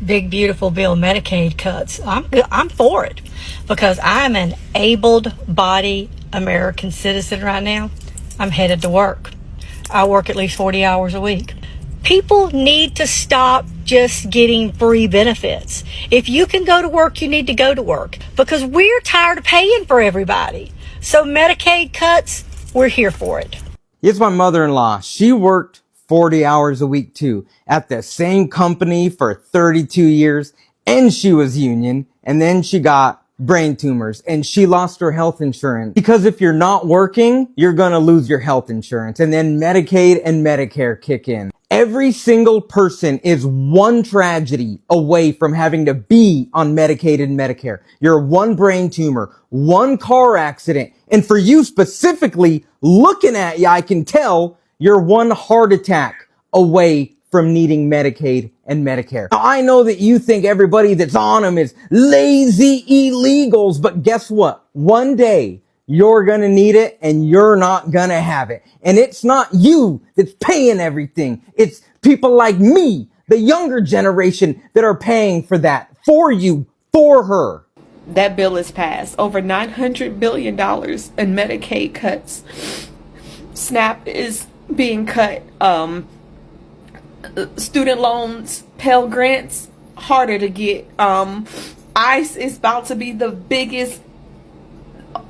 big beautiful bill Medicaid cuts. I'm for it because I'm an able-bodied American citizen right now. I'm headed to work. I work at least 40 hours a week. People need to stop just getting free benefits. If you can go to work, you need to go to work because we're tired of paying for everybody. So Medicaid cuts, we're here for it. Here's my mother-in-law. She worked 40 hours a week too at the same company for 32 years, and she was union, and then she got brain tumors and she lost her health insurance because if you're not working, you're going to lose your health insurance, and then Medicaid and Medicare kick in. Every single person is one tragedy away from having to be on Medicaid and Medicare. You're one brain tumor, one car accident, and for you specifically, looking at you, I can tell you're one heart attack away from needing Medicaid and Medicare. Now, I know that you think everybody that's on them is lazy illegals, but guess what? One day, you're gonna need it and you're not gonna have it. And it's not you that's paying everything. It's people like me, the younger generation, that are paying for that, for you, for her. That bill is passed. Over $900 billion in Medicaid cuts. SNAP is being cut. Student loans, Pell Grants, harder to get. ICE is about to be the biggest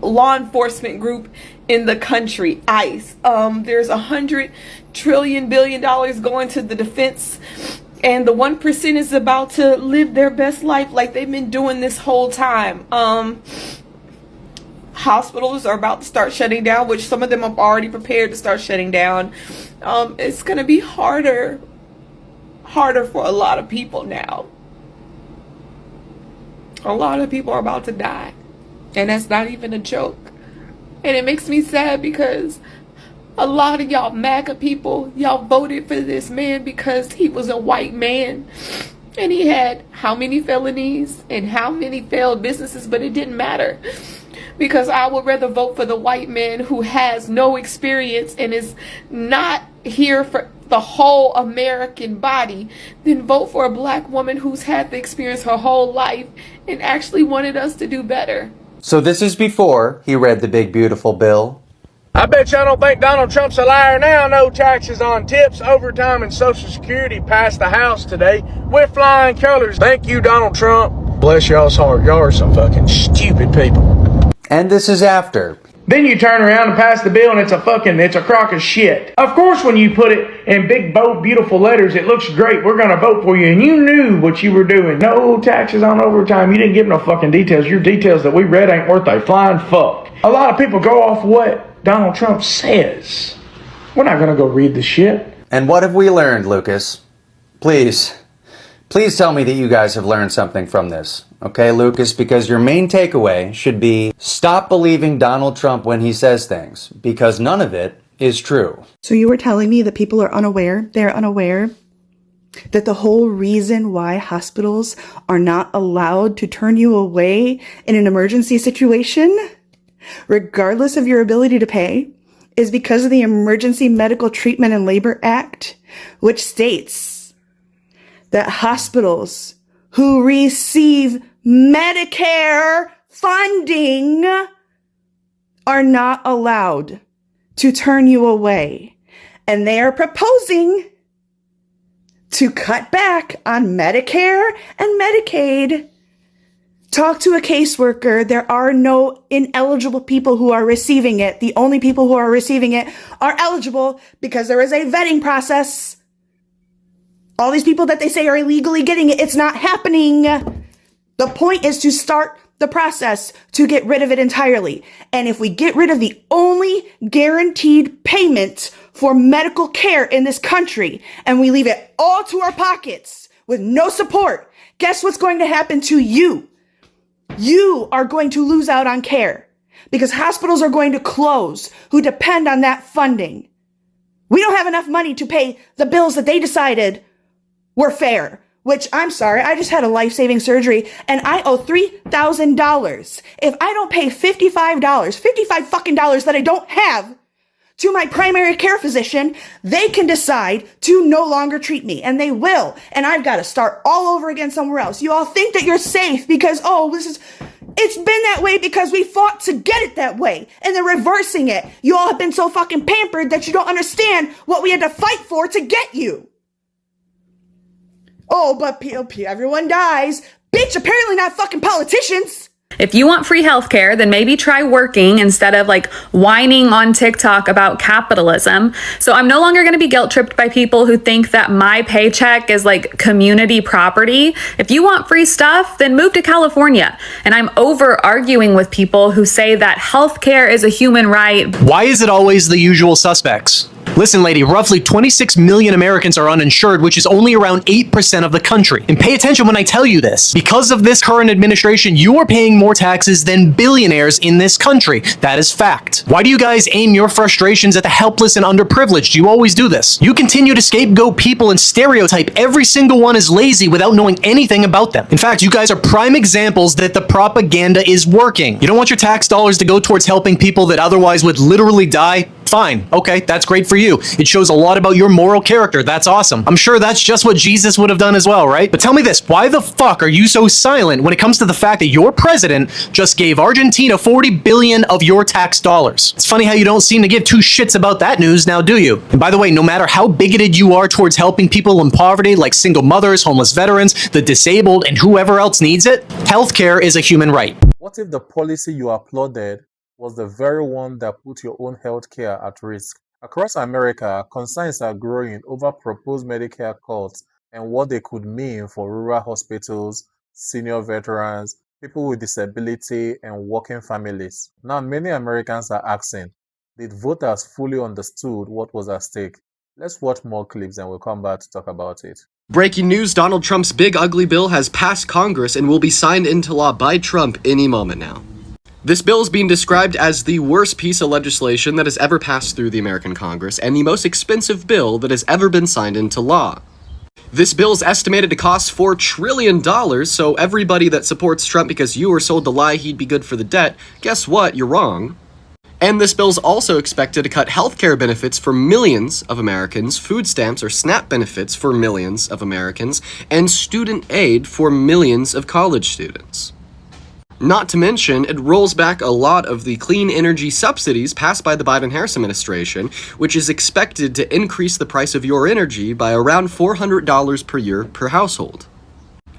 law enforcement group in the country. ICE. There's $100 trillion billion going to the defense, and the 1% is about to live their best life like they've been doing this whole time. Hospitals are about to start shutting down, which some of them have already prepared to start shutting down. It's going to be harder for a lot of people now. A lot of people are about to die. And that's not even a joke. And it makes me sad because a lot of y'all MAGA people, y'all voted for this man because he was a white man. And he had how many felonies and how many failed businesses, but it didn't matter. Because I would rather vote for the white man who has no experience and is not here for the whole American body than vote for a black woman who's had the experience her whole life and actually wanted us to do better. So this is before he read the big beautiful bill. I bet y'all don't think Donald Trump's a liar now. No taxes on tips, overtime, and Social Security passed the House today with flying colors. Thank you, Donald Trump. Bless y'all's heart. Y'all are some fucking stupid people. And this is after. Then you turn around and pass the bill and it's a crock of shit. Of course, when you put it in big, bold, beautiful letters, it looks great. We're going to vote for you. And you knew what you were doing. No taxes on overtime. You didn't give no fucking details. Your details that we read ain't worth a flying fuck. A lot of people go off what Donald Trump says. We're not going to go read the shit. And what have we learned, Lucas? Please tell me that you guys have learned something from this. Okay, Lucas, because your main takeaway should be stop believing Donald Trump when he says things, because none of it is true. So you were telling me that people are unaware, they're unaware that the whole reason why hospitals are not allowed to turn you away in an emergency situation, regardless of your ability to pay, is because of the Emergency Medical Treatment and Labor Act, which states that hospitals who receive Medicare funding are not allowed to turn you away. And they are proposing to cut back on Medicare and Medicaid. Talk to a caseworker. There are no ineligible people who are receiving it. The only people who are receiving it are eligible because there is a vetting process. All these people that they say are illegally getting it, it's not happening. The point is to start the process to get rid of it entirely. And if we get rid of the only guaranteed payment for medical care in this country and we leave it all to our pockets with no support, guess what's going to happen to you? You are going to lose out on care because hospitals are going to close who depend on that funding. We don't have enough money to pay the bills that they decided were fair, which I'm sorry, I just had a life-saving surgery and I owe $3,000. If I don't pay $55 fucking dollars that I don't have to my primary care physician, they can decide to no longer treat me, and they will. And I've got to start all over again somewhere else. You all think that you're safe because, it's been that way because we fought to get it that way, and they're reversing it. You all have been so fucking pampered that you don't understand what we had to fight for to get you. Oh, but everyone dies. Bitch, apparently not fucking politicians. If you want free healthcare, then maybe try working instead of whining on TikTok about capitalism. So I'm no longer going to be guilt tripped by people who think that my paycheck is community property. If you want free stuff, then move to California. And I'm over arguing with people who say that healthcare is a human right. Why is it always the usual suspects? Listen, lady, roughly 26 million Americans are uninsured, which is only around 8% of the country. And pay attention when I tell you this. Because of this current administration, you are paying more taxes than billionaires in this country. That is fact. Why do you guys aim your frustrations at the helpless and underprivileged? You always do this. You continue to scapegoat people and stereotype every single one as lazy without knowing anything about them. In fact, you guys are prime examples that the propaganda is working. You don't want your tax dollars to go towards helping people that otherwise would literally die? Fine. Okay, that's great for you. It shows a lot about your moral character. That's awesome. I'm sure that's just what Jesus would have done as well, right? But tell me this, why the fuck are you so silent when it comes to the fact that your president just gave Argentina 40 billion of your tax dollars? It's funny how you don't seem to give two shits about that news now, do you? And by the way, no matter how bigoted you are towards helping people in poverty like single mothers, homeless veterans, the disabled, and whoever else needs it, healthcare is a human right. What if the policy you applauded was the very one that put your own healthcare at risk? Across America, concerns are growing over proposed Medicare cuts and what they could mean for rural hospitals, senior veterans, people with disability, and working families. Now, many Americans are asking, did voters fully understood what was at stake? Let's watch more clips and we'll come back to talk about it. Breaking news, Donald Trump's big ugly bill has passed Congress and will be signed into law by Trump any moment now. This bill is being described as the worst piece of legislation that has ever passed through the American Congress and the most expensive bill that has ever been signed into law. This bill is estimated to cost $4 trillion, so everybody that supports Trump because you were sold the lie he'd be good for the debt, guess what? You're wrong. And this bill is also expected to cut healthcare benefits for millions of Americans, food stamps or SNAP benefits for millions of Americans, and student aid for millions of college students. Not to mention, it rolls back a lot of the clean energy subsidies passed by the Biden-Harris administration, which is expected to increase the price of your energy by around $400 per year per household.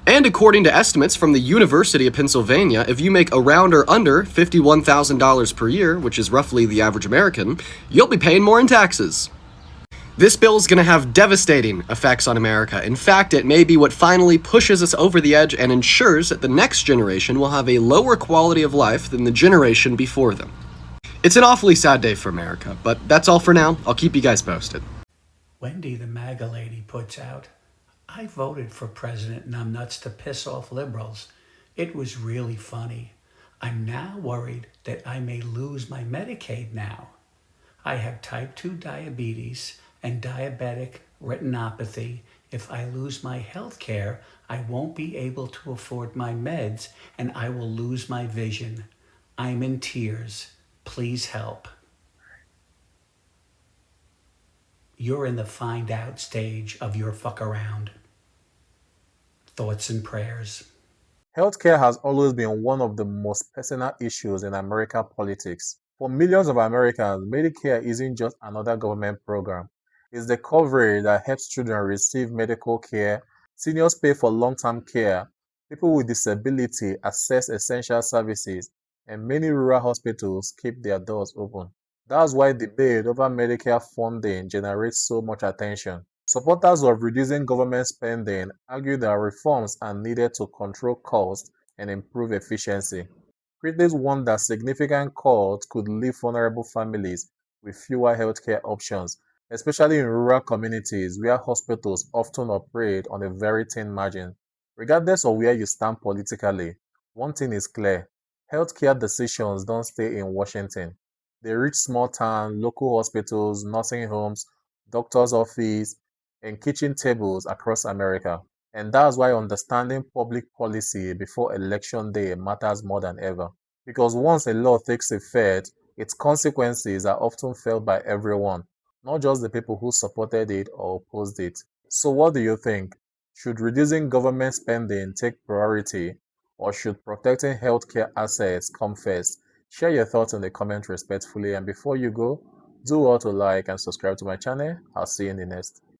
And according to estimates from the University of Pennsylvania, if you make around or under $51,000 per year, which is roughly the average American, you'll be paying more in taxes. This bill is going to have devastating effects on America. In fact, it may be what finally pushes us over the edge and ensures that the next generation will have a lower quality of life than the generation before them. It's an awfully sad day for America, but that's all for now. I'll keep you guys posted. Wendy, the MAGA lady, puts out, I voted for President Numbnuts to piss off liberals. It was really funny. I'm now worried that I may lose my Medicaid now. I have type 2 diabetes and diabetic retinopathy. If I lose my health care, I won't be able to afford my meds and I will lose my vision. I'm in tears. Please help. You're in the find out stage of your fuck around. Thoughts and prayers. Healthcare has always been one of the most personal issues in American politics. For millions of Americans, Medicare isn't just another government program. It's the coverage that helps children receive medical care, seniors pay for long-term care, people with disability access essential services, and many rural hospitals keep their doors open. That's why debate over Medicare funding generates so much attention. Supporters of reducing government spending argue that reforms are needed to control costs and improve efficiency. Critics warn that significant cuts could leave vulnerable families with fewer healthcare options, especially in rural communities where hospitals often operate on a very thin margin. Regardless of where you stand politically, one thing is clear: healthcare decisions don't stay in Washington. They reach small town, local hospitals, nursing homes, doctors' offices, and kitchen tables across America. And that's why understanding public policy before election day matters more than ever. Because once a law takes effect, its consequences are often felt by everyone, not just the people who supported it or opposed it. So what do you think? Should reducing government spending take priority, or should protecting healthcare assets come first? Share your thoughts in the comments respectfully, and before you go, do all to like and subscribe to my channel. I'll see you in the next.